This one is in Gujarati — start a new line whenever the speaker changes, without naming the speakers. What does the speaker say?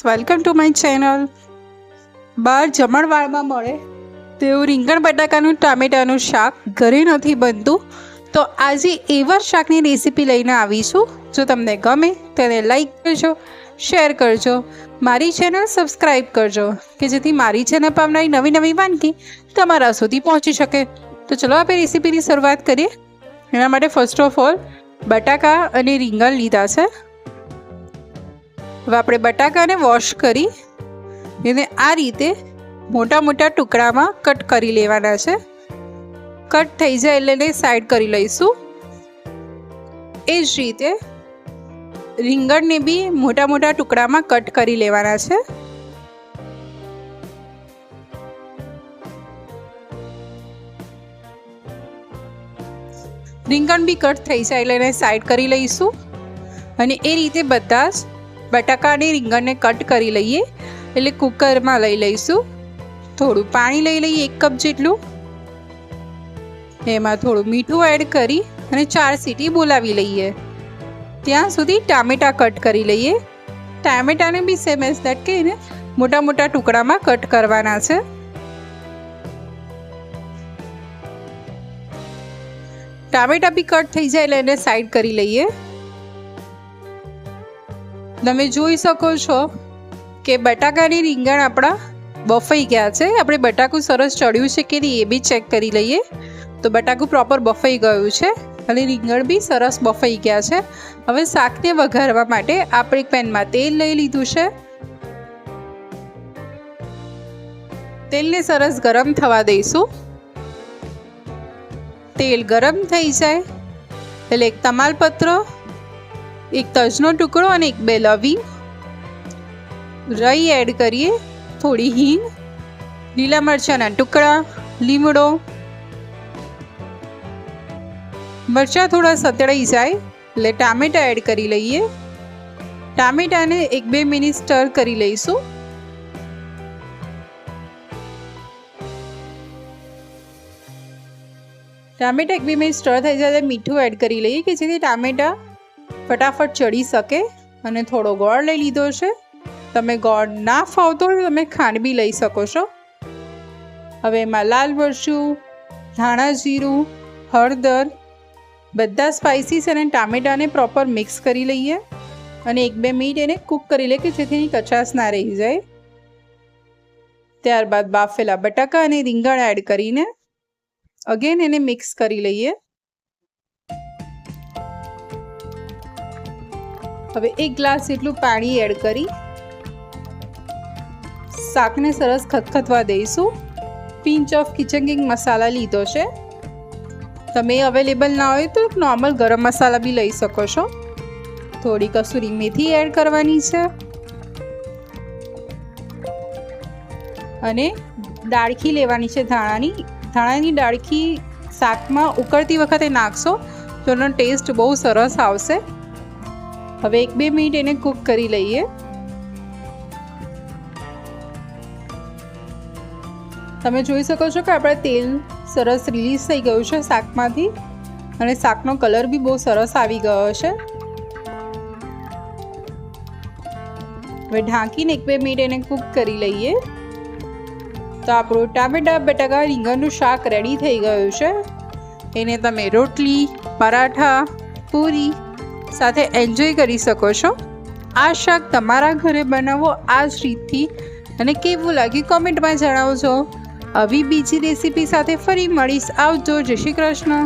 Welcome to my channel. બહાર જમણવારમાં મળે તેવું રીંગણ બટાકાનું ટામેટાનું શાક ઘરે નથી બનતું, તો આજે એવા શાકની રેસીપી લઈને આવીશું. જો તમને ગમે તેને લાઈક કરજો, શેર કરજો, મારી ચેનલ સબસ્ક્રાઈબ કરજો કે જેથી મારી ચેનલ પર આવનારી નવી નવી વાનગી તમારા સુધી પહોંચી શકે. તો ચલો આપણે રેસીપીની શરૂઆત કરીએ. એના માટે ફર્સ્ટ ઓફ ઓલ બટાકા અને રીંગણ લીધા છે. હવે આપણે બટાકાને વોશ કરી એને આ રીતે મોટા મોટા ટુકડામાં કટ કરી લેવાના છે. કટ થઈ જાય એટલે એને સાઈડ કરી લઈશું. એ જ રીતે રીંગણને બી મોટા મોટા ટુકડામાં કટ કરી લેવાના છે. રીંગણ બી કટ થઈ જાય એટલે એને સાઈડ કરી લઈશું. અને એ રીતે બધા જ બટાકા અને રીંગણને કટ કરી લઈએ. એટલે કુકરમાં લઈ લઈશું. થોડું પાણી લઈ લઈએ 1 કપ જેટલું. એમાં થોડું મીઠું એડ કરી અને 4 સીટી બોલાવી લઈએ. ત્યાં સુધી ટામેટા કટ કરી લઈએ. ટામેટાને બી સેમ એઝ ધેટ કે એને મોટા મોટા ટુકડામાં કટ કરવાના છે. ટામેટા બી કટ થઈ જાય એટલે એને સાઈડ કરી લઈએ. તમે જોઈ શકો છો કે બટાકાની રીંગણ આપણા બફાઈ ગયા છે. આપણે બટાકું સરસ ચડ્યું છે કે નહીં એ બી ચેક કરી લઈએ. તો બટાકું પ્રોપર બફાઈ ગયું છે અને રીંગણ બી સરસ બફાઈ ગયા છે. હવે શાકને વઘારવા માટે આપણે એક પેનમાં તેલ લઈ લીધું છે. તેલને સરસ ગરમ થવા દઈશું. તેલ ગરમ થઈ જાય એટલે એક તમાલપત્ર, એક તજનો ટુકડો અને 1-2 લવિંગ, રાઈ એડ કરીએ, થોડી હિંગ, લીલા મરચાંના ટુકડા, લીમડો. મરચાં થોડા સતળાઈ જાય એટલે ટામેટા એડ કરી લઈએ. ટામેટાને 1-2 મિનિટ સ્ટર કરી લઈશું. ટામેટા 1-2 મિનિટ સ્ટર થઈ જાય એટલે મીઠું એડ કરી લઈએ કે જેથી ટામેટા ફટાફટ ચડી શકે. અને થોડો ગોળ લઈ લીધો છે. તમે ગોળ ના ફાવતો હોય તો તમે ખાંડ બી લઈ શકો છો. હવે એમાં લાલ મરચું, ધાણા જીરું, હળદર, બધા સ્પાઇસીસ અને ટામેટાને પ્રોપર મિક્સ કરી લઈએ. અને 1-2 મિનિટ એને કૂક કરી લઈએ કે જેથી એની કચાશ ના રહી જાય. ત્યારબાદ બાફેલા બટાકા અને રીંગણ એડ કરીને અગેન એને મિક્સ કરી લઈએ. હવે 1 ગ્લાસ જેટલું પાણી એડ કરી શાકને સરસ ખદખદવા દઈશું. પિંચ ઓફ કિચન કિંગ મસાલા લીધો છે. તમે અવેલેબલ ના હોય તો નોર્મલ ગરમ મસાલા બી લઈ શકો છો. થોડી કસૂરી મેથી એડ કરવાની છે. અને ડાળખી લેવાની છે ધાણાની. ધાણાની ડાળખી શાકમાં ઉકળતી વખતે નાખશો તો એનો ટેસ્ટ બહુ સરસ આવશે. હવે 1-2 મિનિટ એને કૂક કરી લઈએ. તમે જોઈ શકો છો કે આપણા તેલ સરસ રિલીઝ થઈ ગયું છે શાકમાંથી અને શાકનો કલર બી બહુ સરસ આવી ગયો છે. હવે ઢાંકીને 1-2 મિનિટ એને કૂક કરી લઈએ. તો આપણું ટામેટા બટાકા રીંગણનું શાક રેડી થઈ ગયું છે. એને તમે રોટલી, પરાઠા, પૂરી સાથે એન્જોય કરી શકો છો. આ શાક તમારા ઘરે બનાવો આ જ રીતથી અને કેવું લાગ્યું કોમેન્ટમાં જણાવજો. આવી બીજી રેસીપી સાથે ફરી મળીશ. આવજો. જય શ્રી કૃષ્ણ.